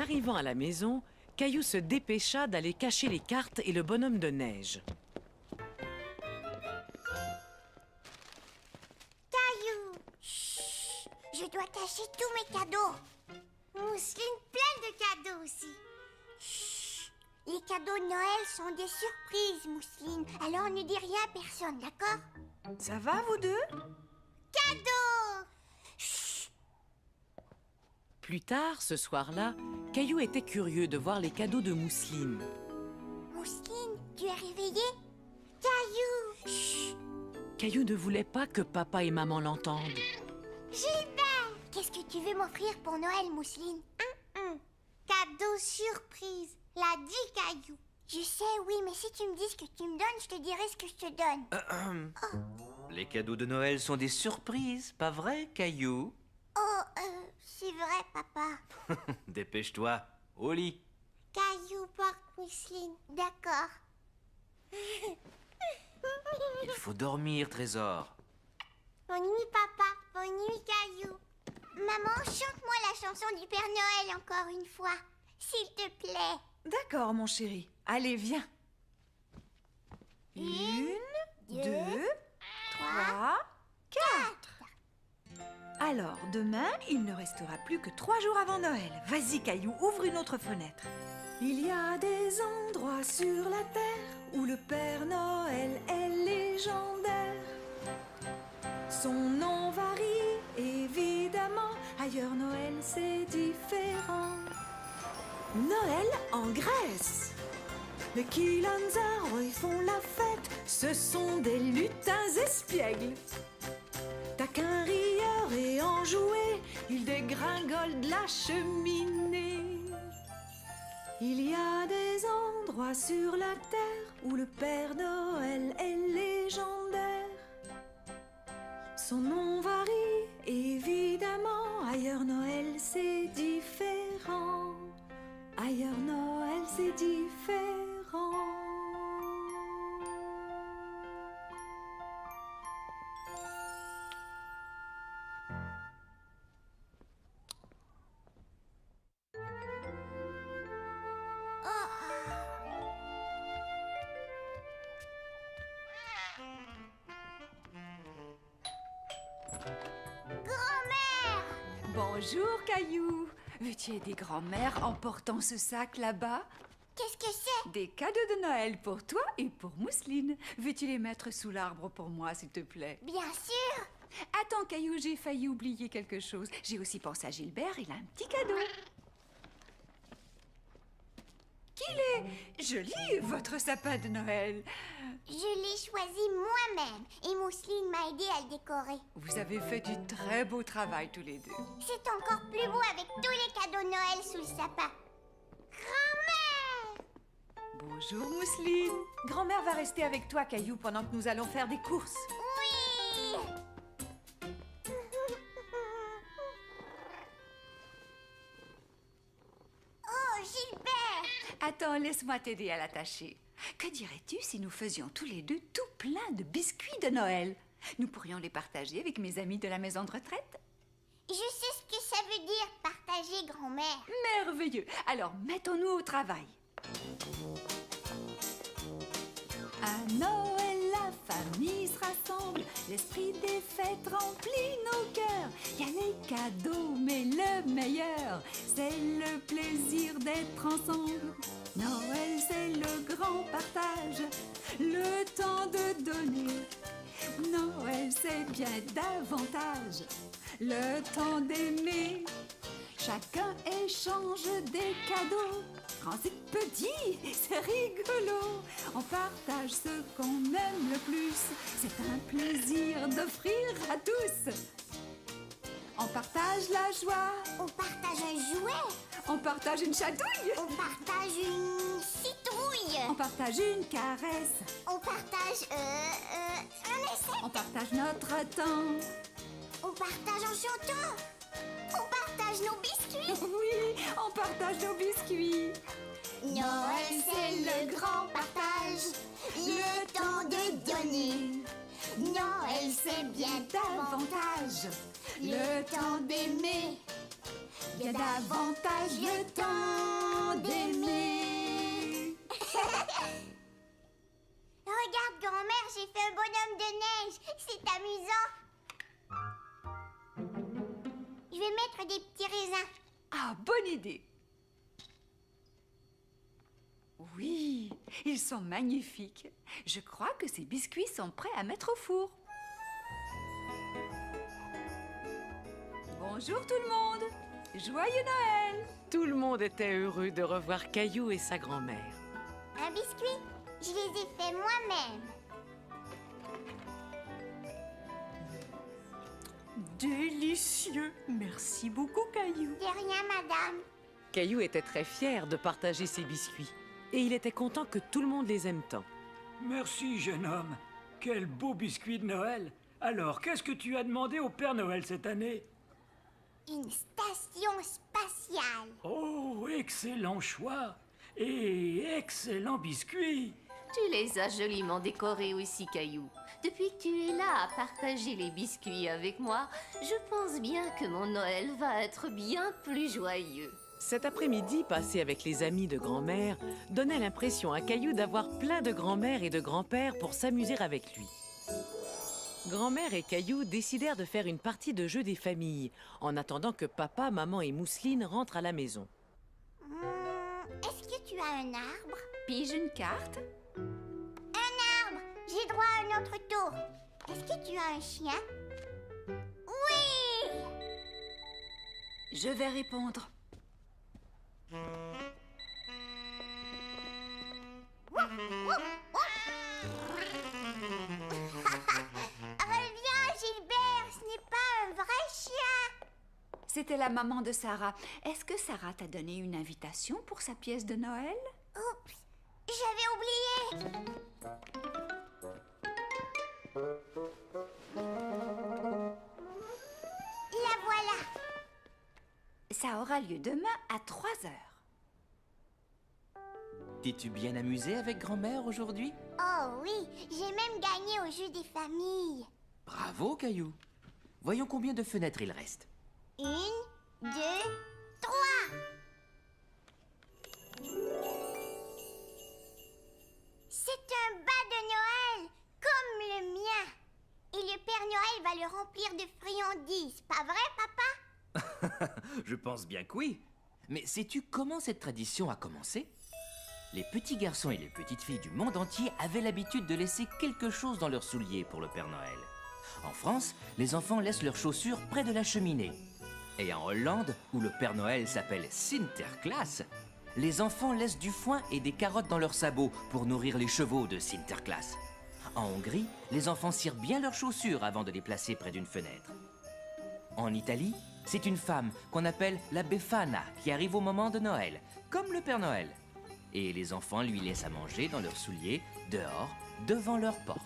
arrivant à la maison, Caillou se dépêcha d'aller cacher les cartes et le bonhomme de neige. Caillou! Chut! Je dois cacher tous mes cadeaux. Mousseline, plein de cadeaux aussi. Chut! Les cadeaux de Noël sont des surprises, Mousseline. Alors ne dis rien à personne, d'accord? Ça va, vous deux? Cadeaux! Chut! Plus tard, ce soir-là, Caillou était curieux de voir les cadeaux de Mousseline. Mousseline, tu es réveillée? Caillou! Chut! Caillou ne voulait pas que papa et maman l'entendent. Gilbert! Qu'est-ce que tu veux m'offrir pour Noël, Mousseline? Cadeau surprise, l'a dit Caillou. Je sais, oui, mais si tu me dis ce que tu me donnes, je te dirai ce que je te donne. Les cadeaux de Noël sont des surprises, pas vrai, Caillou? C'est vrai, papa. Dépêche-toi, au lit. Caillou porte Mousseline, d'accord. Il faut dormir, Trésor. Bonne nuit, papa. Bonne nuit, Caillou. Maman, chante-moi la chanson du Père Noël encore une fois, s'il te plaît. D'accord, mon chéri. Allez, viens. Une, deux, trois, quatre. Alors, demain, il ne restera plus que 3 jours avant Noël. Vas-y, Caillou, ouvre une autre fenêtre. Il y a des endroits sur la terre où le Père Noël est légendaire. Son nom varie, évidemment. Ailleurs, Noël, c'est différent. Noël en Grèce. Les Kilanzaroy font la fête. Ce sont des lutins espiègles. Taquins, rieurs et enjoués, ils dégringolent de la cheminée. Il y a des endroits sur la terre où le Père Noël est légendaire. Son nom varie, évidemment. Ailleurs, Noël, c'est différent. Ailleurs, Noël, c'est différent. Grand-mère! Bonjour, Caillou. Veux-tu aider grand-mère en portant ce sac là-bas? Qu'est-ce que c'est? Des cadeaux de Noël pour toi et pour Mousseline. Veux-tu les mettre sous l'arbre pour moi, s'il te plaît? Bien sûr! Attends, Caillou, j'ai failli oublier quelque chose. J'ai aussi pensé à Gilbert, il a un petit cadeau. Qu'il est joli, votre sapin de Noël. Je l'ai choisi moi-même et Mousseline m'a aidé à le décorer. Vous avez fait du très beau travail tous les deux. C'est encore plus beau avec tous les cadeaux de Noël sous le sapin. Grand-mère! Bonjour, Mousseline. Grand-mère va rester avec toi, Caillou, pendant que nous allons faire des courses. Oui! Oh, Gilbert! Attends, laisse-moi t'aider à l'attacher. Que dirais-tu si nous faisions tous les deux tout plein de biscuits de Noël? Nous pourrions les partager avec mes amis de la maison de retraite. Je sais ce que ça veut dire, partager, grand-mère. Merveilleux. Alors, mettons-nous au travail. À Noël, la famille se rassemble. L'esprit des fêtes remplit nos cœurs. Il y a les cadeaux, mais le meilleur, c'est le plaisir d'être ensemble. Noël, c'est le grand partage, le temps de donner. Noël, c'est bien davantage le temps d'aimer. Chacun échange des cadeaux, grands et petits, c'est rigolo. On partage ce qu'on aime le plus, c'est un plaisir d'offrir à tous. On partage la joie, On partage un jouet. on partage une chatouille, On partage une citrouille. on partage une caresse, On partage un essai. on partage notre temps. On partage en chantant. On partage nos biscuits. Oui, on partage nos biscuits. Noël, c'est le grand partage. Le temps de donner. Noël, c'est bien davantage. Le temps d'aimer. Bien davantage le temps d'aimer. Regarde, grand-mère, j'ai fait un bonhomme de neige. C'est amusant. Je vais mettre des petits raisins. Ah, bonne idée. Oui, ils sont magnifiques. Je crois que ces biscuits sont prêts à mettre au four. Bonjour tout le monde. Joyeux Noël. Tout le monde était heureux de revoir Caillou et sa grand-mère. Un biscuit, je les ai faits moi-même. Délicieux. Merci beaucoup, Caillou. De rien, madame. Caillou était très fier de partager ses biscuits. Et il était content que tout le monde les aime tant. Merci, jeune homme. Quel beau biscuit de Noël. Alors, qu'est-ce que tu as demandé au Père Noël cette année? Une station spatiale. Oh, excellent choix. Et excellent biscuit. Tu les as joliment décorés aussi, Caillou. Depuis que tu es là à partager les biscuits avec moi, je pense bien que mon Noël va être bien plus joyeux. Cet après-midi passé avec les amis de grand-mère donnait l'impression à Caillou d'avoir plein de grand-mères et de grands-pères pour s'amuser avec lui. Grand-mère et Caillou décidèrent de faire une partie de jeu des familles en attendant que papa, maman et Mousseline rentrent à la maison. Est-ce que tu as un arbre? Pige une carte. Arbre, j'ai droit à un autre tour. Est-ce que tu as un chien? Oui! Je vais répondre. Reviens, Gilbert, ce n'est pas un vrai chien. C'était la maman de Sarah. Est-ce que Sarah t'a donné une invitation pour sa pièce de Noël? Oups, j'avais oublié. La voilà. Ça aura lieu demain à 3 heures. T'es-tu bien amusé avec grand-mère aujourd'hui? Oh oui, j'ai même gagné au jeu des familles. Bravo, Caillou. Voyons combien de fenêtres il reste. 1, 2, 3. C'est un bas de Noël, comme le mien. Et le Père Noël va le remplir de friandises, pas vrai, papa? Je pense bien que oui. Mais sais-tu comment cette tradition a commencé? Les petits garçons et les petites filles du monde entier avaient l'habitude de laisser quelque chose dans leurs souliers pour le Père Noël. En France, les enfants laissent leurs chaussures près de la cheminée. Et en Hollande, où le Père Noël s'appelle Sinterklaas, les enfants laissent du foin et des carottes dans leurs sabots pour nourrir les chevaux de Sinterklaas. En Hongrie, les enfants cirent bien leurs chaussures avant de les placer près d'une fenêtre. En Italie, c'est une femme qu'on appelle la Befana qui arrive au moment de Noël, comme le Père Noël. Et les enfants lui laissent à manger dans leurs souliers, dehors, devant leur porte.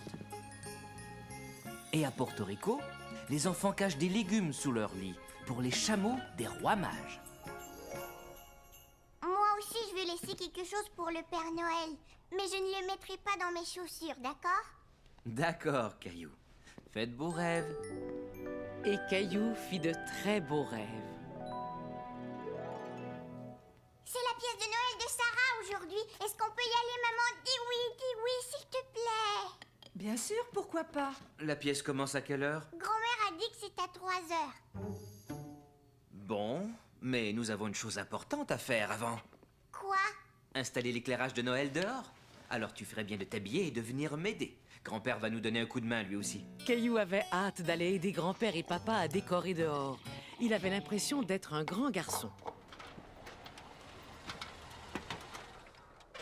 Et à Porto Rico, les enfants cachent des légumes sous leur lit pour les chameaux des rois mages. Moi aussi, je vais laisser quelque chose pour le Père Noël. Mais je ne le mettrai pas dans mes chaussures, d'accord? D'accord, Caillou. Faites beaux rêves. Et Caillou fit de très beaux rêves. C'est la pièce de Noël de Sarah aujourd'hui. Est-ce qu'on peut y aller, maman? Dis oui, s'il te plaît. Bien sûr, pourquoi pas? La pièce commence à quelle heure? Grand-mère a dit que c'est à 3 heures. Bon, mais nous avons une chose importante à faire avant. Quoi? Installer l'éclairage de Noël dehors. Alors tu ferais bien de t'habiller et de venir m'aider. Grand-père va nous donner un coup de main lui aussi. Caillou avait hâte d'aller aider grand-père et papa à décorer dehors. Il avait l'impression d'être un grand garçon.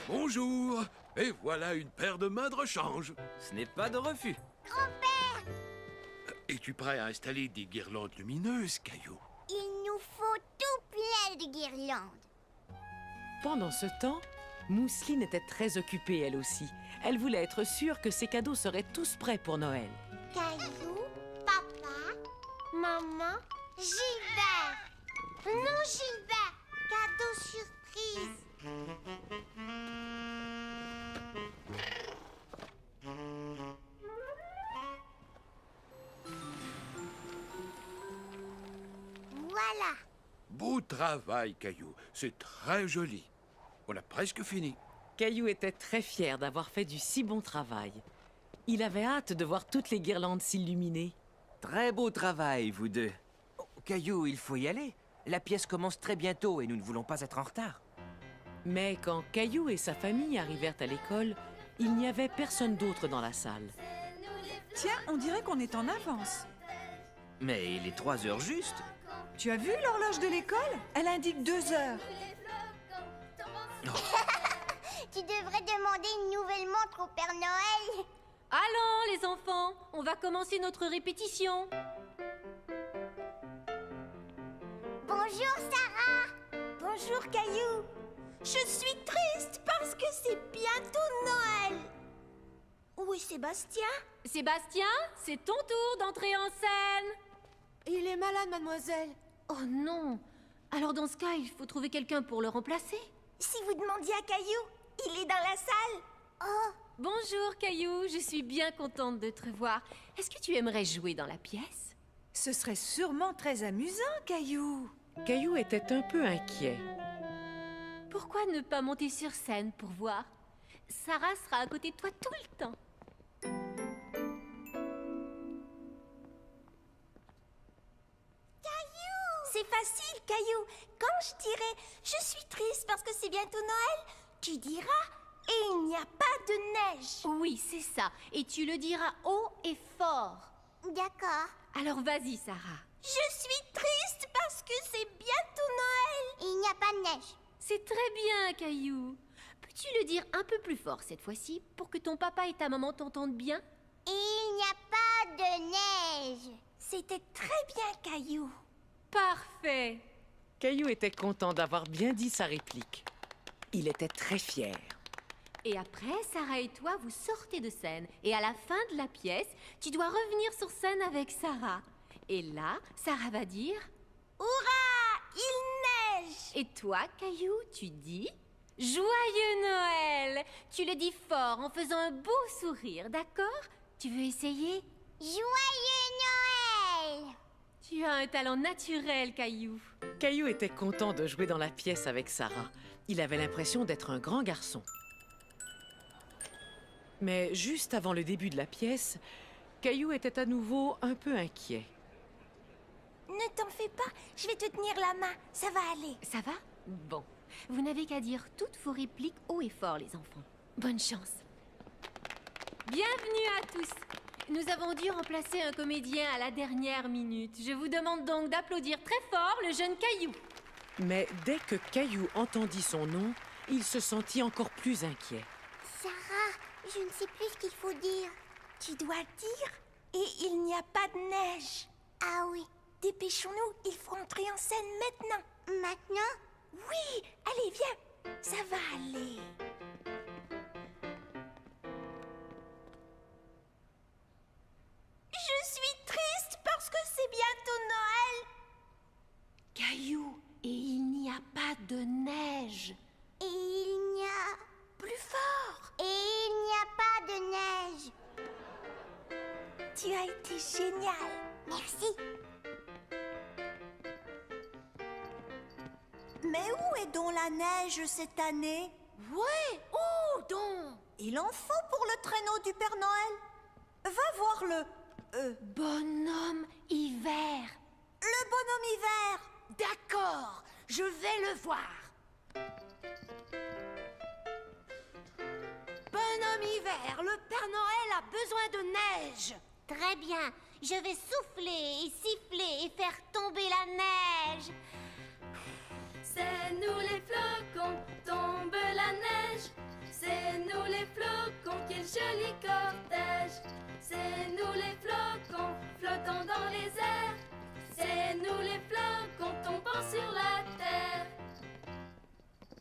Bonjour. Et voilà une paire de mains de rechange. Ce n'est pas de refus. Es-tu prêt à installer des guirlandes lumineuses, Caillou? Il nous faut tout plein de guirlandes. Pendant ce temps, Mousseline était très occupée elle aussi. Elle voulait être sûre que ses cadeaux seraient tous prêts pour Noël. Caillou, papa, maman, Gilbert. Non, Gilbert, cadeau surprise. Voilà. Beau travail, Caillou. C'est très joli. On a presque fini. Caillou était très fier d'avoir fait du si bon travail. Il avait hâte de voir toutes les guirlandes s'illuminer. Très beau travail, vous deux. Oh, Caillou, il faut y aller. La pièce commence très bientôt et nous ne voulons pas être en retard. Mais quand Caillou et sa famille arrivèrent à l'école, il n'y avait personne d'autre dans la salle. Tiens, on dirait qu'on est en avance. Mais il est 3 heures juste. Tu as vu l'horloge de l'école? Elle indique 2 heures. Tu devrais demander une nouvelle montre au Père Noël. Allons, les enfants, on va commencer notre répétition. Bonjour Sarah. Bonjour, Caillou. Je suis triste parce que c'est bientôt Noël. Où est Sébastien? Sébastien, c'est ton tour d'entrer en scène. Il est malade, mademoiselle. Oh non. Alors dans ce cas, il faut trouver quelqu'un pour le remplacer. Si vous demandiez à Caillou, il est dans la salle. Oh, Bonjour Caillou, je suis bien contente de te revoir. Est-ce que tu aimerais jouer dans la pièce? Ce serait sûrement très amusant, Caillou. Caillou était un peu inquiet. Pourquoi ne pas monter sur scène pour voir? Sarah sera à côté de toi tout le temps. C'est facile, Caillou. Quand je dirai « Je suis triste parce que c'est bientôt Noël », tu diras « Et il n'y a pas de neige ». Oui, c'est ça. Et tu le diras haut et fort. d'accord. Alors vas-y Sarah. Je suis triste parce que c'est bientôt Noël. Il n'y a pas de neige. C'est très bien Caillou. Peux-tu le dire un peu plus fort cette fois-ci pour que ton papa et ta maman t'entendent bien? Il n'y a pas de neige. C'était très bien, Caillou. Parfait. Caillou était content d'avoir bien dit sa réplique. Il était très fier. Et après, Sarah et toi, vous sortez de scène. Et à la fin de la pièce, tu dois revenir sur scène avec Sarah. Et là, Sarah va dire... Hurrah! Il neige! Et toi, Caillou, tu dis... Joyeux Noël! Tu le dis fort en faisant un beau sourire, d'accord? Tu veux essayer? Joyeux Noël. Tu as un talent naturel, Caillou. Caillou était content de jouer dans la pièce avec Sarah. Il avait l'impression d'être un grand garçon. Mais juste avant le début de la pièce, Caillou était à nouveau un peu inquiet. Ne t'en fais pas, je vais te tenir la main, ça va aller. Ça va? Bon. Vous n'avez qu'à dire toutes vos répliques haut et fort, les enfants. Bonne chance. Bienvenue à tous. Nous avons dû remplacer un comédien à la dernière minute. Je vous demande donc d'applaudir très fort le jeune Caillou. Mais dès que Caillou entendit son nom, il se sentit encore plus inquiet. Sarah, je ne sais plus ce qu'il faut dire. Tu dois dire « Et il n'y a pas de neige Ah oui, ». Dépêchons-nous, il faut entrer en scène maintenant. maintenant? Oui, allez, viens, ça va aller. Je suis triste parce que c'est bientôt Noël. Caillou, et il n'y a pas de neige. Et il n'y a... Plus fort. Et il n'y a pas de neige. Tu as été génial. Merci. Mais où est donc la neige cette année? Ouais, où donc? Il en faut pour le traîneau du Père Noël. Va voir le... Bonhomme hiver. Le bonhomme hiver. D'accord, je vais le voir. Bonhomme hiver, le Père Noël a besoin de neige. Très bien. Je vais souffler et siffler et faire tomber la neige. C'est nous les flocons, tombe la neige. C'est nous les flocons, quel joli cortège. C'est nous les flocons, flottant dans les airs. C'est nous les flocons, tombant sur la terre.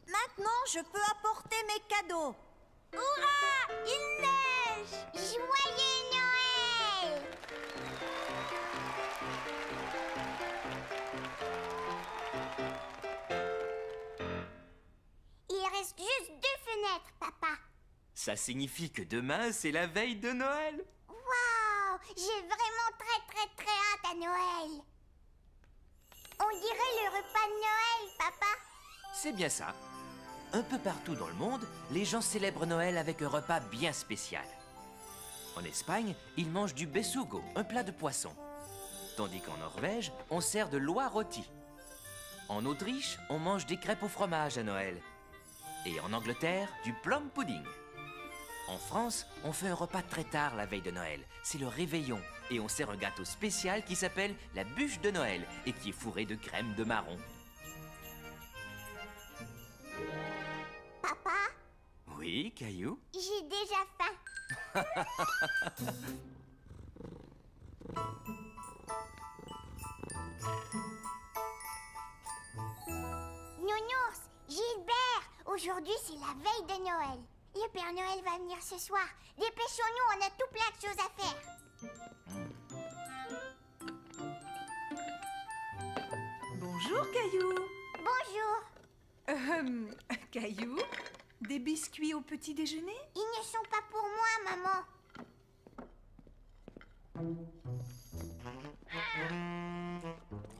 Maintenant, je peux apporter mes cadeaux. Hurrah! Il neige! Joyeux Noël! Il reste juste 2 fenêtres, papa. Ça signifie que demain, c'est la veille de Noël. Waouh! J'ai vraiment très hâte à Noël. On dirait le repas de Noël, papa. C'est bien ça. Un peu partout dans le monde, les gens célèbrent Noël avec un repas bien spécial. En Espagne, ils mangent du besugo, un plat de poisson. Tandis qu'en Norvège, on sert de l'oie rôti. En Autriche, on mange des crêpes au fromage à Noël. Et en Angleterre, du plum pudding. En France, on fait un repas très tard la veille de Noël. C'est le réveillon. Et on sert un gâteau spécial qui s'appelle la bûche de Noël et qui est fourré de crème de marron. Papa, Oui, Caillou? j'ai déjà faim. Nounours, Gilbert, aujourd'hui c'est la veille de Noël. Le Père Noël va venir ce soir. Dépêchons-nous, on a tout plein de choses à faire. Bonjour, Caillou. Bonjour. Caillou, des biscuits au petit déjeuner? Ils ne sont pas pour moi, maman.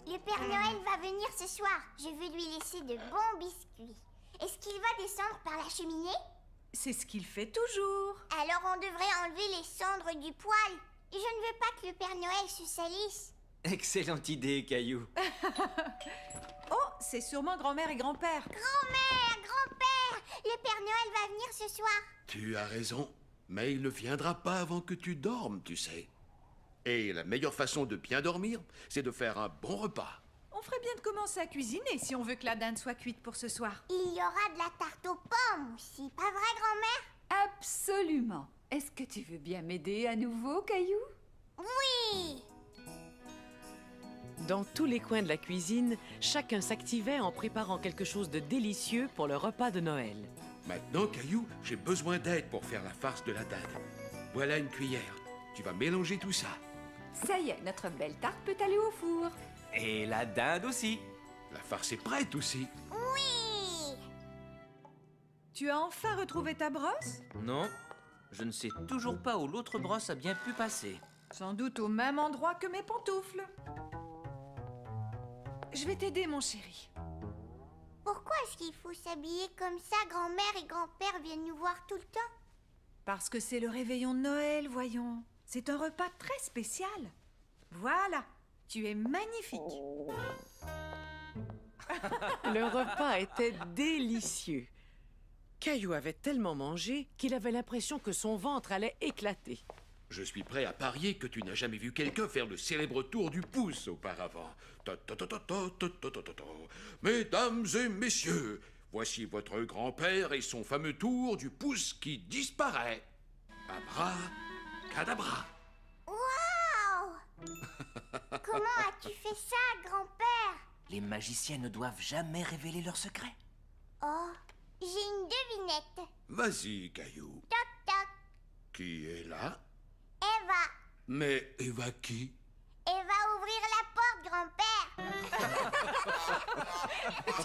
Le Père Noël va venir ce soir. Je veux lui laisser de bons biscuits. Est-ce qu'il va descendre par la cheminée? C'est ce qu'il fait toujours. Alors on devrait enlever les cendres du poêle. Je ne veux pas que le Père Noël se salisse. Excellente idée, Caillou. Oh, c'est sûrement grand-mère et grand-père. Grand-mère, grand-père, le Père Noël va venir ce soir. Tu as raison, mais il ne viendra pas avant que tu dormes, tu sais. Et la meilleure façon de bien dormir, c'est de faire un bon repas. On ferait bien de commencer à cuisiner si on veut que la dinde soit cuite pour ce soir. Il y aura de la tarte aux pommes aussi, pas vrai, grand-mère? Absolument. Est-ce que tu veux bien m'aider à nouveau, Caillou? Oui. Dans tous les coins de la cuisine, chacun s'activait en préparant quelque chose de délicieux pour le repas de Noël. Maintenant, Caillou, j'ai besoin d'aide pour faire la farce de la dinde. Voilà une cuillère. Tu vas mélanger tout ça. Ça y est, notre belle tarte peut aller au four. Et la dinde aussi. La farce est prête aussi. Oui. Tu as enfin retrouvé ta brosse? Non, je ne sais toujours pas où l'autre brosse a bien pu passer. Sans doute au même endroit que mes pantoufles. Je vais t'aider, mon chéri. Pourquoi est-ce qu'il faut s'habiller comme ça? Grand-mère et grand-père viennent nous voir tout le temps. Parce que c'est le réveillon de Noël, voyons. C'est un repas très spécial. Voilà, tu es magnifique. Le repas était délicieux. Caillou avait tellement mangé qu'il avait l'impression que son ventre allait éclater. Je suis prêt à parier que tu n'as jamais vu quelqu'un faire le célèbre tour du pouce auparavant. Ta-ta-ta-ta-ta-ta-ta-ta-ta. Mesdames et messieurs, voici votre grand-père et son fameux tour du pouce qui disparaît. Abracadabra. Waouh. Comment as-tu fait ça, grand-père? Les magiciens ne doivent jamais révéler leurs secrets. Oh, j'ai une devinette. Vas-y, Caillou. Toc toc. Qui est là? Eva. Mais Eva qui? Eva, ouvrir la porte, grand-père.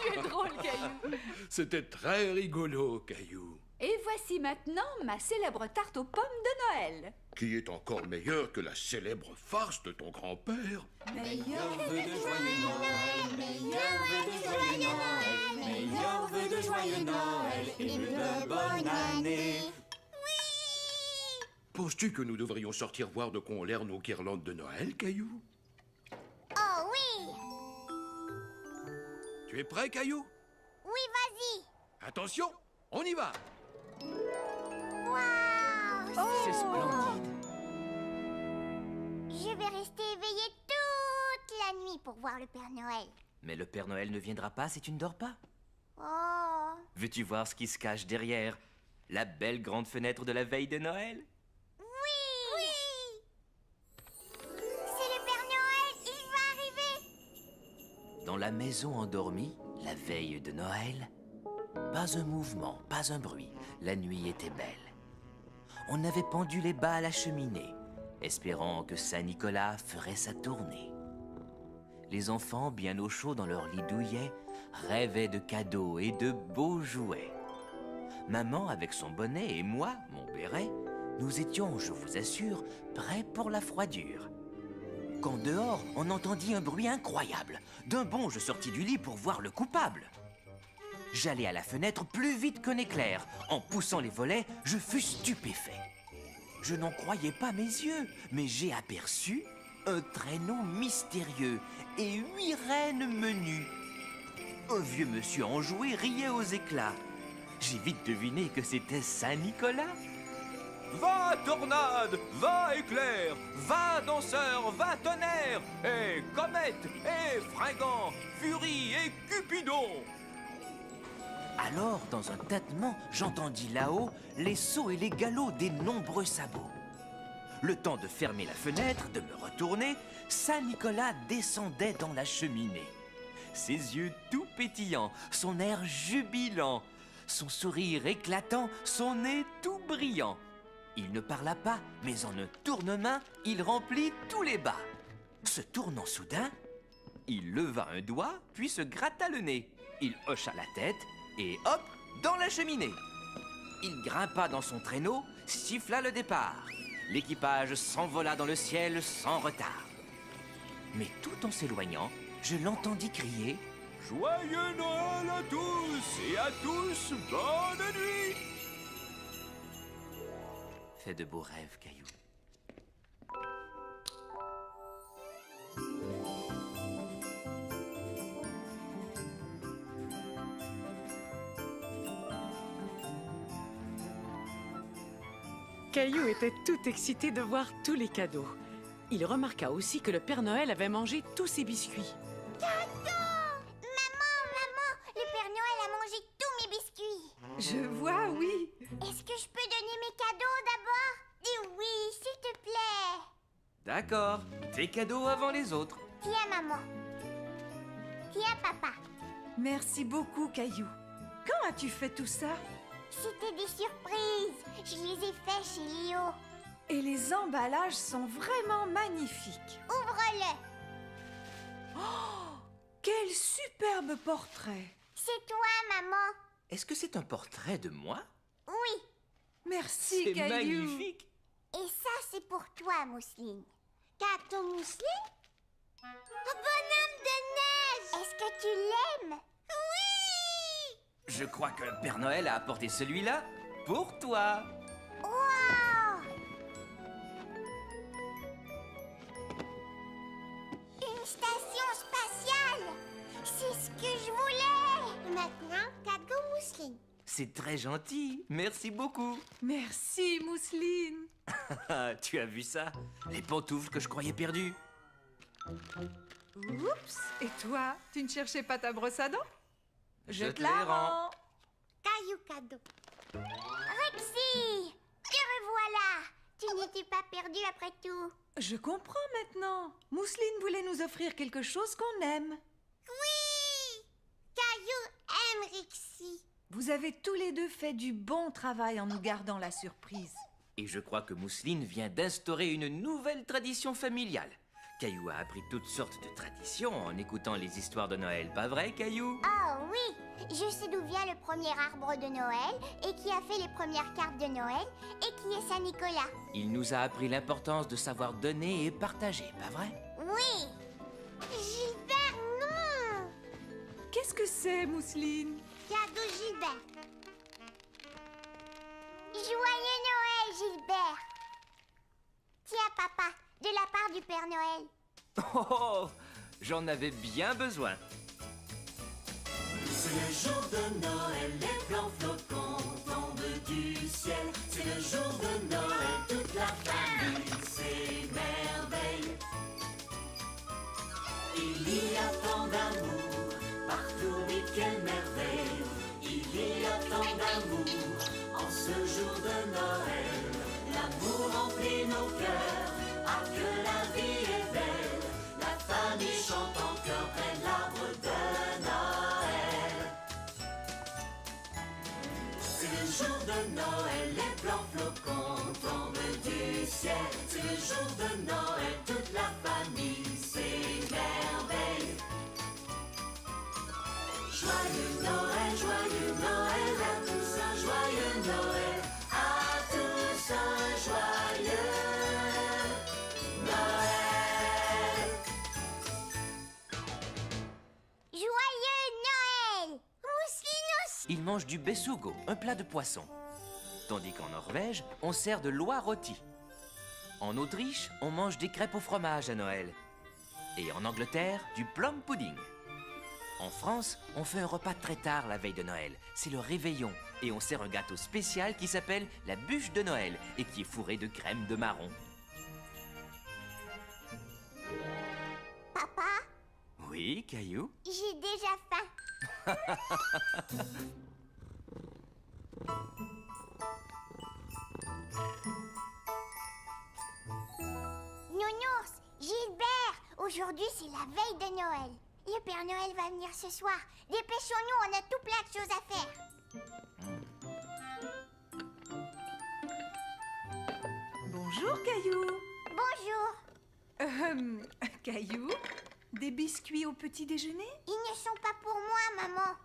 Tu es drôle, Caillou. C'était très rigolo, Caillou. Et voici maintenant ma célèbre tarte aux pommes de Noël. Qui est encore meilleur que la célèbre farce de ton grand-père. Meilleur vœu de joyeux Noël, meilleur vœu de joyeux Noël, meilleur vœu de joyeux Noël et de bonne année. Penses-tu que nous devrions sortir voir de quoi ont l'air nos guirlandes de Noël, Caillou? Oh oui. Tu es prêt, Caillou? Oui, vas-y. Attention, on y va! Waouh. C'est splendide. Je vais rester éveillée toute la nuit pour voir le Père Noël. Mais le Père Noël ne viendra pas si tu ne dors pas. Oh. Veux-tu voir ce qui se cache derrière la belle grande fenêtre de la veille de Noël? Oui. C'est le Père Noël, il va arriver. Dans la maison endormie, la veille de Noël, pas un mouvement, pas un bruit. La nuit était belle. On avait pendu les bas à la cheminée, espérant que Saint-Nicolas ferait sa tournée. Les enfants, bien au chaud dans leur lit douillet, rêvaient de cadeaux et de beaux jouets. Maman, avec son bonnet, et moi, mon béret, nous étions, je vous assure, prêts pour la froidure. Quand dehors, on entendit un bruit incroyable. D'un bond, je sortis du lit pour voir le coupable. J'allai à la fenêtre plus vite qu'un éclair. En poussant les volets, je fus stupéfait. Je n'en croyais pas mes yeux, mais j'ai aperçu un traîneau mystérieux et 8 reines menues. Un vieux monsieur enjoué riait aux éclats. J'ai vite deviné que c'était Saint-Nicolas. Va tornade, va éclair, va danseur, va tonnerre, et comète, et fringant, furie et cupidon. Alors, dans un tâtement, j'entendis là-haut les sauts et les galops des nombreux sabots. Le temps de fermer la fenêtre, de me retourner, Saint-Nicolas descendait dans la cheminée. Ses yeux tout pétillants, son air jubilant, son sourire éclatant, son nez tout brillant. Il ne parla pas, mais en un tournement, il remplit tous les bas. Se tournant soudain, il leva un doigt, puis se gratta le nez. Il hocha la tête, et hop, dans la cheminée. Il grimpa dans son traîneau, siffla le départ. L'équipage s'envola dans le ciel sans retard. Mais tout en s'éloignant, je l'entendis crier « Joyeux Noël à tous, et à tous, bonne nuit !» Fais de beaux rêves, Caillou. Caillou était tout excité de voir tous les cadeaux. Il remarqua aussi que le Père Noël avait mangé tous ses biscuits. Maman, le Père Noël a mangé tous mes biscuits. Je vois, oui. Est-ce que je peux donner mes cadeaux d'abord? Dis oui, s'il te plaît. D'accord, tes cadeaux avant les autres. Tiens, maman. Tiens, papa. Merci beaucoup, Caillou. Quand as-tu fait tout ça? C'était des surprises. Je les ai faits chez Léo. Et les emballages sont vraiment magnifiques. Ouvre-le. Quel superbe portrait! C'est toi, maman. Est-ce que c'est un portrait de moi? Oui. Merci, C'est Caillou. magnifique. Et ça, c'est pour toi, Mousseline. Gâteau Mousseline? Un bonhomme de neige. Est-ce que tu l'aimes? Oui. Je crois que le Père Noël a apporté celui-là pour toi. Wow. Une station spatiale. C'est ce que je voulais. Maintenant, cadeau Mousseline. C'est très gentil, merci beaucoup. Merci, Mousseline. Tu as vu ça? Les pantoufles que je croyais perdues. Oups. Et toi, tu ne cherchais pas ta brosse à dents? Je te les rends. Caillou cadeau. Rexy, te revoilà. Tu n'étais pas perdu après tout. Je comprends maintenant. Mousseline voulait nous offrir quelque chose qu'on aime. Oui. Caillou aime Rexy. Vous avez tous les deux fait du bon travail en nous gardant la surprise. Et je crois que Mousseline vient d'instaurer une nouvelle tradition familiale. Caillou a appris toutes sortes de traditions en écoutant les histoires de Noël, pas vrai, Caillou? Oh oui, je sais d'où vient le premier arbre de Noël et qui a fait les premières cartes de Noël et qui est Saint-Nicolas. Il nous a appris l'importance de savoir donner et partager, pas vrai? Oui. Gilbert, non. Qu'est-ce que c'est, Mousseline? Cadeau Gilbert. Joyeux Noël, Gilbert. Tiens, papa, de la part du Père Noël. Oh, j'en avais bien besoin. C'est le jour de Noël, les blancs flocons tombent du ciel. C'est le jour de Noël, toute la famille s'émerveille. Il y a tant d'amour, partout vite quelle merveille. Il y a tant d'amour, en ce jour de Noël. L'amour remplit nos cœurs, ah que la vie est belle. La famille chante en chœur près de l'arbre de Noël. C'est le jour de Noël, les blancs flocons tombent du ciel. C'est le jour de Noël, toute la famille s'émerveille. Joyeux Noël à tous, un joyeux Noël à tous, un joyeux Noël. Joyeux Noël. Mousseline ils mangent du besugo, un plat de poisson. Tandis qu'en Norvège, on sert de lois rôti. En Autriche, on mange des crêpes au fromage à Noël. Et en Angleterre, du plum pudding. En France, on fait un repas très tard la veille de Noël. C'est le réveillon. Et on sert un gâteau spécial qui s'appelle la bûche de Noël et qui est fourré de crème de marron. Papa, Oui, Caillou? j'ai déjà faim. Nounours, Gilbert, aujourd'hui c'est la veille de Noël. Le Père Noël va venir ce soir. Dépêchons-nous, on a tout plein de choses à faire. Bonjour, Caillou. Bonjour. Caillou, des biscuits au petit déjeuner? Ils ne sont pas pour moi, maman.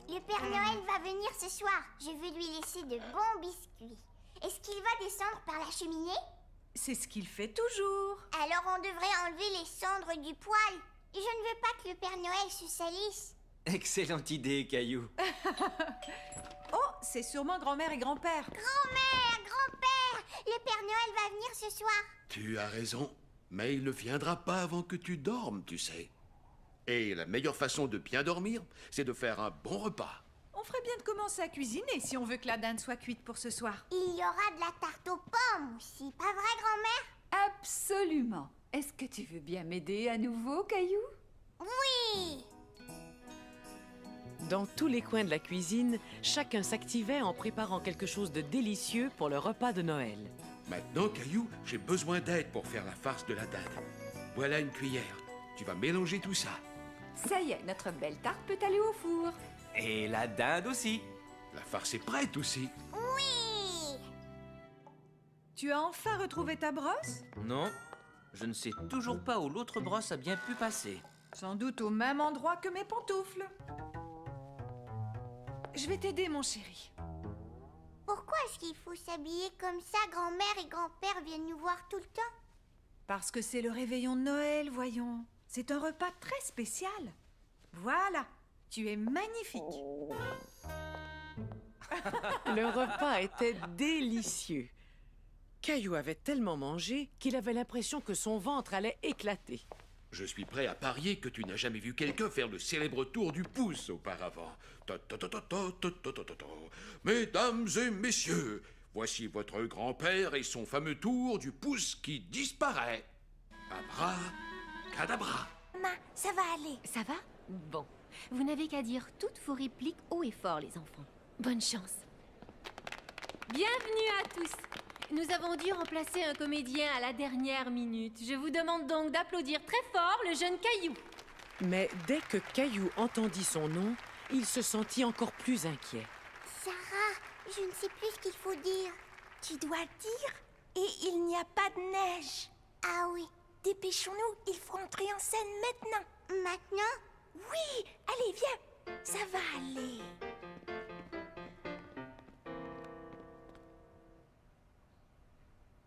Le Père Noël va venir ce soir. Je vais lui laisser de bons biscuits. Est-ce qu'il va descendre par la cheminée? C'est ce qu'il fait toujours. Alors on devrait enlever les cendres du poêle. Je ne veux pas que le Père Noël se salisse. Excellente idée, Caillou. Oh, c'est sûrement grand-mère et grand-père. Grand-mère, grand-père, le Père Noël va venir ce soir. Tu as raison, mais il ne viendra pas avant que tu dormes, tu sais. Et la meilleure façon de bien dormir, c'est de faire un bon repas. On ferait bien de commencer à cuisiner si on veut que la dinde soit cuite pour ce soir. Il y aura de la tarte aux pommes aussi, pas vrai, grand-mère? Absolument. Est-ce que tu veux bien m'aider à nouveau, Caillou? Oui. Dans tous les coins de la cuisine, chacun s'activait en préparant quelque chose de délicieux pour le repas de Noël. Maintenant, Caillou, j'ai besoin d'aide pour faire la farce de la dinde. Voilà une cuillère. Tu vas mélanger tout ça. Ça y est, notre belle tarte peut aller au four. Et la dinde aussi. La farce est prête aussi. Oui. Tu as enfin retrouvé ta brosse? Non, je ne sais toujours pas où l'autre brosse a bien pu passer. Sans doute au même endroit que mes pantoufles. Je vais t'aider, mon chéri. Pourquoi est-ce qu'il faut s'habiller comme ça? Grand-mère et grand-père viennent nous voir tout le temps. Parce que c'est le réveillon de Noël, voyons. C'est un repas très spécial. Voilà, tu es magnifique. Le repas était délicieux. Caillou avait tellement mangé qu'il avait l'impression que son ventre allait éclater. Je suis prêt à parier que tu n'as jamais vu quelqu'un faire le célèbre tour du pouce auparavant. Ta-ta-ta-ta-ta-ta-ta-ta-ta. Mesdames et messieurs, voici votre grand-père et son fameux tour du pouce qui disparaît. Abracadabra. Maman, ça va aller. Ça va? Bon. Vous n'avez qu'à dire toutes vos répliques haut et fort, les enfants. Bonne chance. Bienvenue à tous. Nous avons dû remplacer un comédien à la dernière minute. Je vous demande donc d'applaudir très fort le jeune Caillou. Mais dès que Caillou entendit son nom, il se sentit encore plus inquiet. Sarah, je ne sais plus ce qu'il faut dire. Tu dois dire « Et il n'y a pas de neige ». Ah oui. Dépêchons-nous, il faut entrer en scène maintenant. Maintenant? Oui, allez, viens. Ça va aller.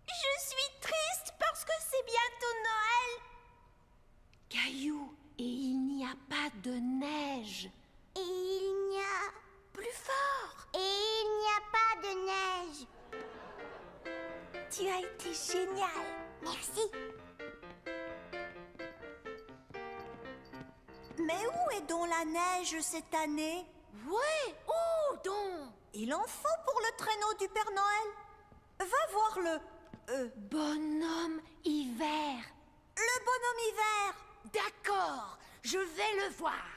Je suis triste parce que c'est bientôt Noël. Caillou, et il n'y a pas de neige. Et il n'y a... Plus fort. Et il n'y a pas de neige. Tu as été génial. Merci. Mais où est donc la neige cette année? Ouais, où donc? Il en faut pour le traîneau du Père Noël. Va voir le... Bonhomme hiver. le bonhomme hiver. D'accord, je vais le voir.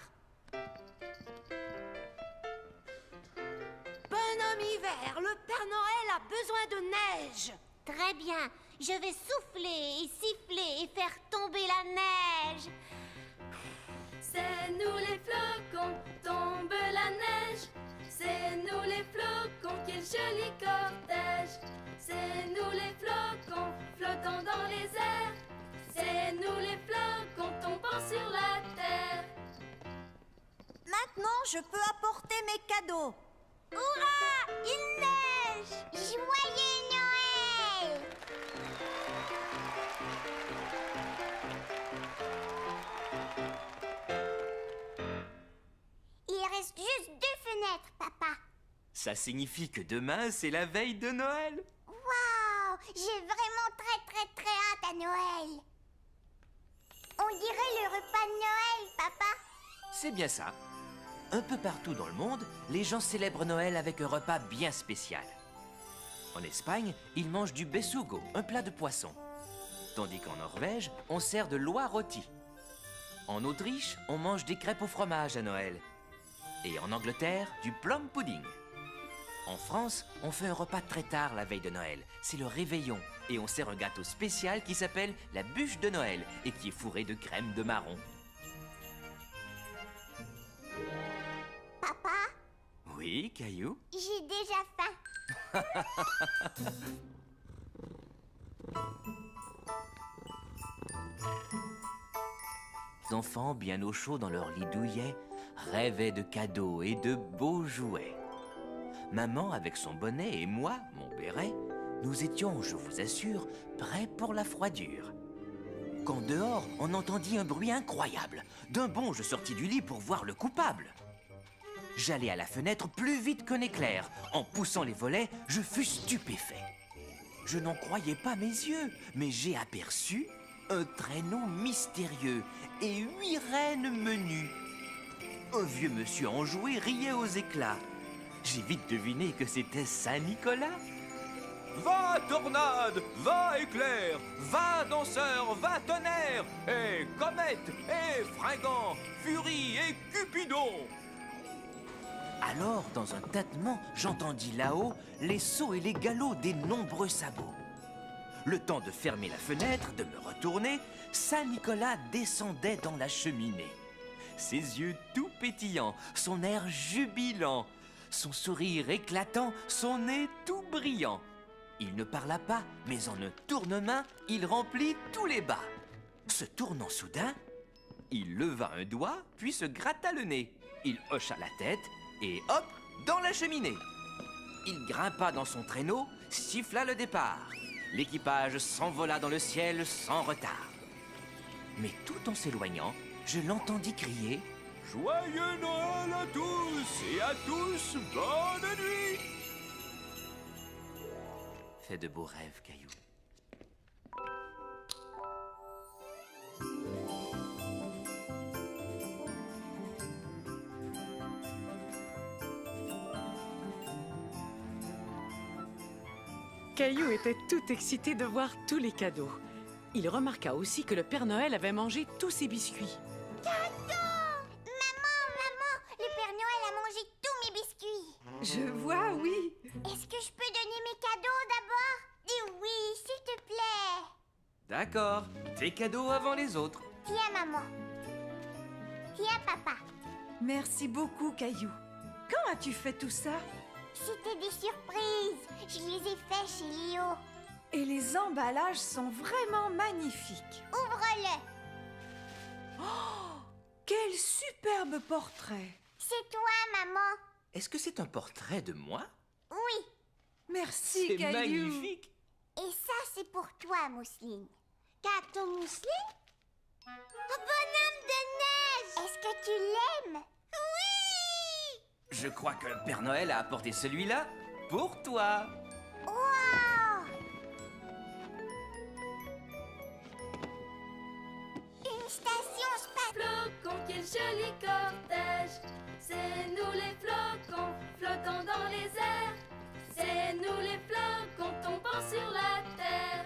Bonhomme hiver, le Père Noël a besoin de neige. Très bien, je vais souffler et siffler et faire tomber la neige. C'est nous les flocons, tombe la neige. C'est nous les flocons, quel joli cortège. C'est nous les flocons, flottant dans les airs. C'est nous les flocons, tombant sur la terre. Maintenant, je peux apporter mes cadeaux. Hurrah, il neige. Joyeux Noël. Ça signifie que demain, c'est la veille de Noël. Waouh! J'ai vraiment très hâte à Noël. On dirait le repas de Noël, papa. C'est bien ça. Un peu partout dans le monde, les gens célèbrent Noël avec un repas bien spécial. En Espagne, ils mangent du besugo, un plat de poisson. Tandis qu'en Norvège, on sert de l'oie rôti. En Autriche, on mange des crêpes au fromage à Noël. Et en Angleterre, du plum pudding. En France, on fait un repas très tard la veille de Noël. C'est le réveillon. Et on sert un gâteau spécial qui s'appelle la bûche de Noël et qui est fourré de crème de marron. Papa, Oui, Caillou? j'ai déjà faim. Les enfants, bien au chaud dans leur lit douillet, rêvaient de cadeaux et de beaux jouets. Maman, avec son bonnet, et moi, mon béret, nous étions, je vous assure, prêts pour la froidure. Quand dehors, on entendit un bruit incroyable. D'un bond, je sortis du lit pour voir le coupable. J'allai à la fenêtre plus vite qu'un éclair. En poussant les volets, je fus stupéfait. Je n'en croyais pas mes yeux, mais j'ai aperçu un traîneau mystérieux et 8 reines menues. Un vieux monsieur enjoué riait aux éclats. J'ai vite deviné que c'était Saint-Nicolas. Va tornade, va éclair, va danseur, va tonnerre, et comète, et fringant, furie et cupidon. Alors, dans un tâtement, j'entendis là-haut les sauts et les galops des nombreux sabots. Le temps de fermer la fenêtre, de me retourner, Saint-Nicolas descendait dans la cheminée. Ses yeux tout pétillants, son air jubilant, son sourire éclatant, son nez tout brillant. Il ne parla pas, mais en un tournement, il remplit tous les bas. Se tournant soudain, il leva un doigt, puis se gratta le nez. Il hocha la tête, et hop, dans la cheminée. Il grimpa dans son traîneau, siffla le départ. L'équipage s'envola dans le ciel sans retard. Mais tout en s'éloignant, je l'entendis crier « Joyeux Noël à tous et à tous, bonne nuit !» Fais de beaux rêves, Caillou. Caillou était tout excité de voir tous les cadeaux. Il remarqua aussi que le Père Noël avait mangé tous ses biscuits. Maman, le Père Noël a mangé tous mes biscuits. Je vois, oui. Est-ce que je peux donner mes cadeaux d'abord? Dis oui, s'il te plaît. D'accord, tes cadeaux avant les autres. Tiens, maman. Tiens, papa. Merci beaucoup, Caillou. Quand as-tu fait tout ça? C'était des surprises. Je les ai faits chez Léo. Et les emballages sont vraiment magnifiques. Ouvre-le. Oh, quel superbe portrait! C'est toi, maman. Est-ce que c'est un portrait de moi? Oui. Merci, C'est Caillou. magnifique. Et ça, c'est pour toi, Mousseline. Gâteau Mousseline? Un bonhomme de neige. Est-ce que tu l'aimes? Oui. Je crois que le Père Noël a apporté celui-là pour toi. Wow. Une station spatiale. Flocons, quel joli cortège! C'est nous les flocons, flottons dans les airs. C'est nous les flocons, tombant sur la terre.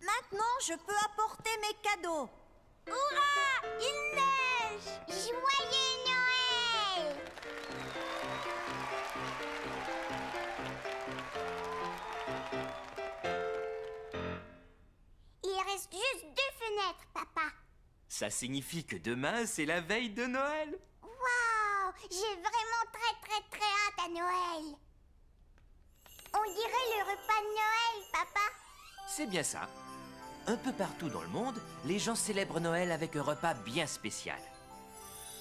Maintenant, je peux apporter mes cadeaux. Hurrah! Il neige! Joyeux Noël! Il reste juste 2 fenêtres, papa. Ça signifie que demain, c'est la veille de Noël. Waouh! J'ai vraiment très hâte à Noël. On dirait le repas de Noël, papa. C'est bien ça. Un peu partout dans le monde, les gens célèbrent Noël avec un repas bien spécial.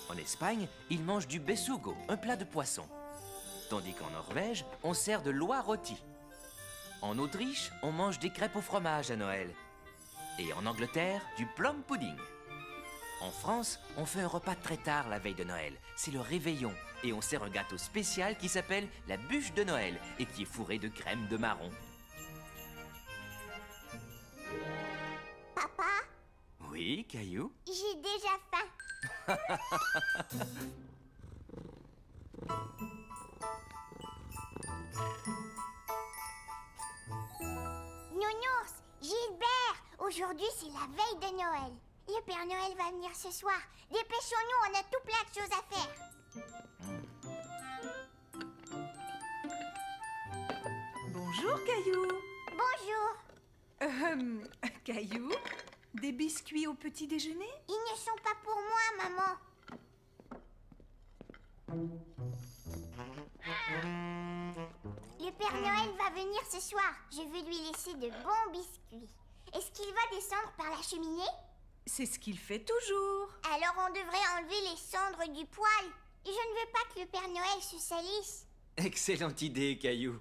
En Espagne, ils mangent du besugo, un plat de poisson. Tandis qu'en Norvège, on sert de l'oie rôti. En Autriche, on mange des crêpes au fromage à Noël. Et en Angleterre, du plum pudding. En France, on fait un repas très tard la veille de Noël. C'est le réveillon. Et on sert un gâteau spécial qui s'appelle la bûche de Noël et qui est fourré de crème de marron. Papa, Oui, Caillou? j'ai déjà faim. Nounours, Gilbert, aujourd'hui c'est la veille de Noël. Le Père Noël va venir ce soir. Dépêchons-nous, on a tout plein de choses à faire. Bonjour, Caillou. Bonjour. Caillou, des biscuits au petit déjeuner? Ils ne sont pas pour moi, maman. Le Père Noël va venir ce soir. Je veux lui laisser de bons biscuits. Est-ce qu'il va descendre par la cheminée? C'est ce qu'il fait toujours. Alors on devrait enlever les cendres du poêle. Je ne veux pas que le Père Noël se salisse. Excellente idée, Caillou.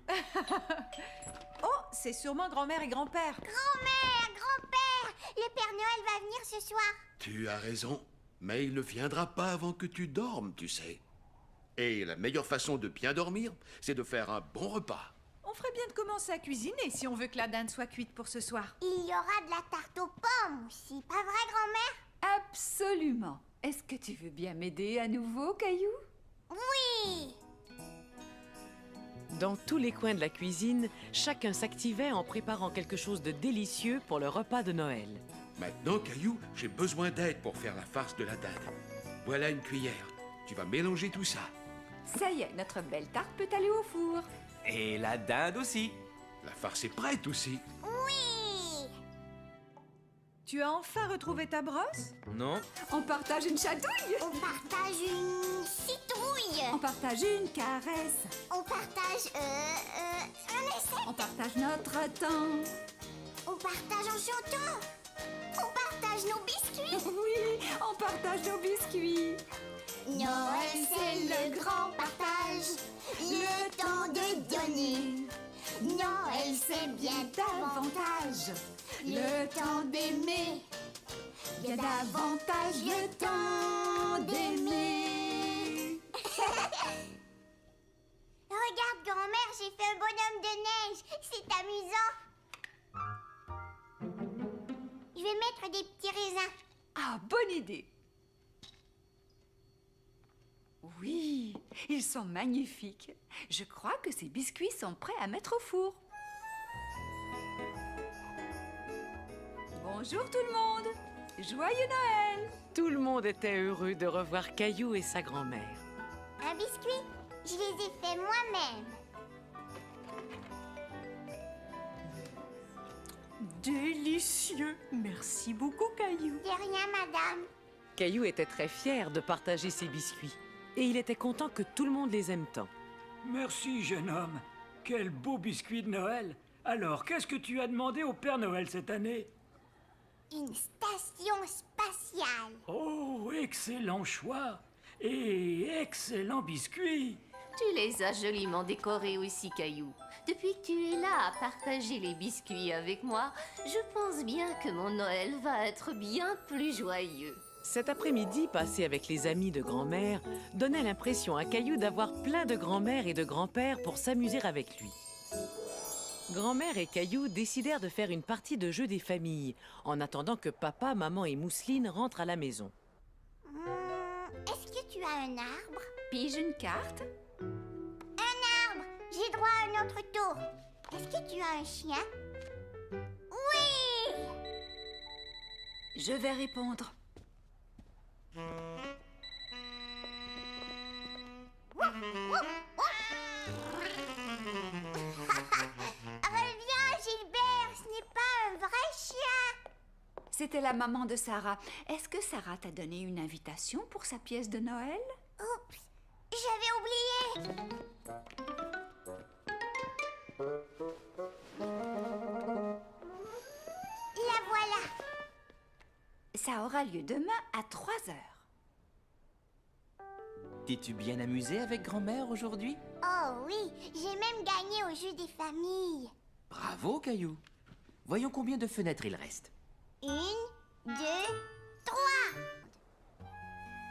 Oh, c'est sûrement grand-mère et grand-père. Grand-mère, grand-père, le Père Noël va venir ce soir. Tu as raison, mais il ne viendra pas avant que tu dormes, tu sais. Et la meilleure façon de bien dormir, c'est de faire un bon repas. On ferait bien de commencer à cuisiner si on veut que la dinde soit cuite pour ce soir. Il y aura de la tarte aux pommes aussi, pas vrai, grand-mère? Absolument. Est-ce que tu veux bien m'aider à nouveau, Caillou? Oui. Dans tous les coins de la cuisine, chacun s'activait en préparant quelque chose de délicieux pour le repas de Noël. Maintenant, Caillou, j'ai besoin d'aide pour faire la farce de la dinde. Voilà une cuillère. Tu vas mélanger tout ça. Ça y est, notre belle tarte peut aller au four. Et la dinde aussi. La farce est prête aussi. Oui. Tu as enfin retrouvé ta brosse? Non? On partage une chatouille. On partage une citrouille. On partage une caresse. On partage un essai. On partage notre temps. On partage en chantant. On partage nos biscuits. Oui, on partage nos biscuits. Noël, c'est le grand partage. Le temps de donner. Noël, c'est bien davantage. Le temps d'aimer. Bien davantage le temps d'aimer. Regarde, grand-mère, j'ai fait un bonhomme de neige. C'est amusant. Je vais mettre des petits raisins. Ah, bonne idée. Oui, ils sont magnifiques. Je crois que ces biscuits sont prêts à mettre au four. Bonjour tout le monde. Joyeux Noël. Tout le monde était heureux de revoir Caillou et sa grand-mère. Un biscuit, je les ai faits moi-même. Délicieux. Merci beaucoup, Caillou. De rien, madame. Caillou était très fier de partager ses biscuits. Et il était content que tout le monde les aime tant. Merci, jeune homme. Quel beau biscuit de Noël. Alors, qu'est-ce que tu as demandé au Père Noël cette année? Une station spatiale. Oh, excellent choix. Et excellent biscuit. Tu les as joliment décorés aussi, Caillou. Depuis que tu es là à partager les biscuits avec moi, je pense bien que mon Noël va être bien plus joyeux. Cet après-midi passé avec les amis de grand-mère donnait l'impression à Caillou d'avoir plein de grand-mères et de grands-pères pour s'amuser avec lui. Grand-mère et Caillou décidèrent de faire une partie de jeu des familles, en attendant que papa, maman et Mousseline rentrent à la maison. Est-ce que tu as un arbre? Pige une carte. Un arbre. J'ai droit à un autre tour. Est-ce que tu as un chien? Oui. Je vais répondre. Reviens, Gilbert, ce n'est pas un vrai chien. C'était la maman de Sarah. Est-ce que Sarah t'a donné une invitation pour sa pièce de Noël? Oups, j'avais oublié. La voilà. Ça aura lieu demain à 3 heures. T'es-tu bien amusé avec grand-mère aujourd'hui? Oh oui, j'ai même gagné au jeu des familles. Bravo, Caillou. Voyons combien de fenêtres il reste. 1, 2, 3.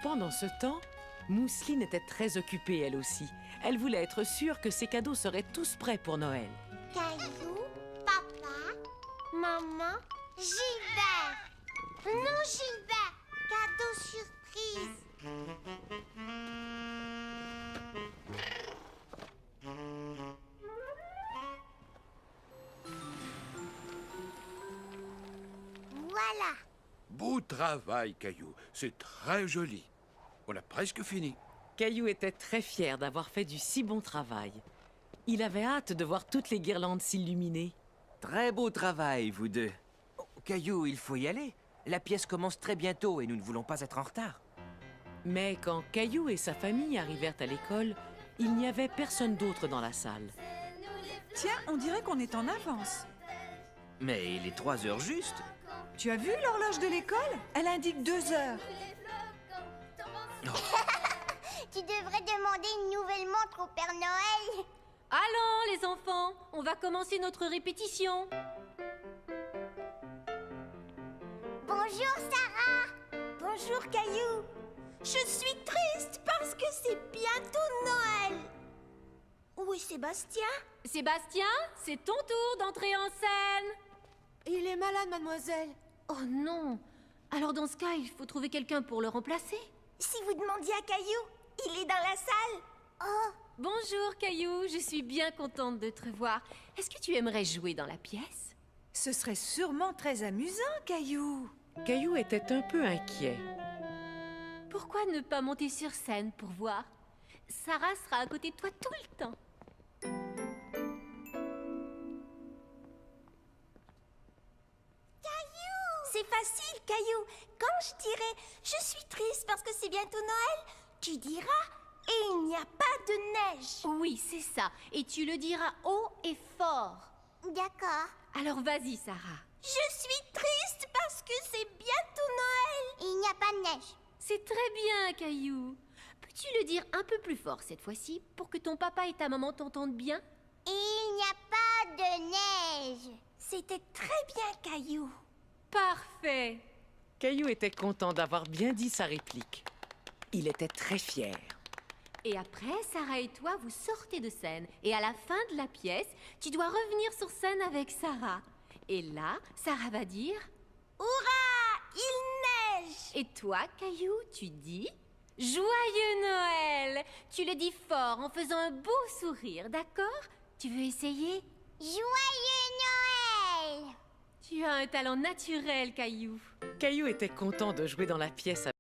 Pendant ce temps, Mousseline était très occupée elle aussi. Elle voulait être sûre que ses cadeaux seraient tous prêts pour Noël. Caillou, papa, maman, Gilbert. Non, Gilbert, cadeau surprise. Voilà. Beau travail, Caillou. C'est très joli. On a presque fini. Caillou était très fier d'avoir fait du si bon travail. Il avait hâte de voir toutes les guirlandes s'illuminer. Très beau travail, vous deux. Oh, Caillou, il faut y aller. La pièce commence très bientôt et nous ne voulons pas être en retard. Mais quand Caillou et sa famille arrivèrent à l'école, il n'y avait personne d'autre dans la salle. Tiens, on dirait qu'on est en avance. Mais il est 3 heures juste. Tu as vu l'horloge de l'école? Elle indique 2 heures. Tu devrais demander une nouvelle montre au Père Noël. Allons, les enfants, on va commencer notre répétition. Bonjour, Sarah. Bonjour, Caillou. Je suis triste parce que c'est bientôt Noël. Où est Sébastien? Sébastien, c'est ton tour d'entrer en scène. Il est malade, mademoiselle. Oh non. Alors dans ce cas, il faut trouver quelqu'un pour le remplacer. Si vous demandiez à Caillou, il est dans la salle. Oh, Bonjour Caillou, je suis bien contente de te revoir. Est-ce que tu aimerais jouer dans la pièce? Ce serait sûrement très amusant, Caillou. Caillou était un peu inquiet. Pourquoi ne pas monter sur scène pour voir? Sarah sera à côté de toi tout le temps. C'est facile, Caillou. Quand je dirai « Je suis triste parce que c'est bientôt Noël », tu diras « Et il n'y a pas de neige ». Oui, c'est ça. Et tu le diras haut et fort. d'accord. Alors vas-y Sarah. Je suis triste parce que c'est bientôt Noël. Il n'y a pas de neige. C'est très bien Caillou. Peux-tu le dire un peu plus fort cette fois-ci pour que ton papa et ta maman t'entendent bien? Il n'y a pas de neige. C'était très bien, Caillou. Parfait. Caillou était content d'avoir bien dit sa réplique. Il était très fier. Et après, Sarah et toi, vous sortez de scène. Et à la fin de la pièce, tu dois revenir sur scène avec Sarah. Et là, Sarah va dire... Hurrah! Il neige! Et toi, Caillou, tu dis... Joyeux Noël! Tu le dis fort en faisant un beau sourire, d'accord? Tu veux essayer? Joyeux Noël! Tu as un talent naturel, Caillou. Caillou était content de jouer dans la pièce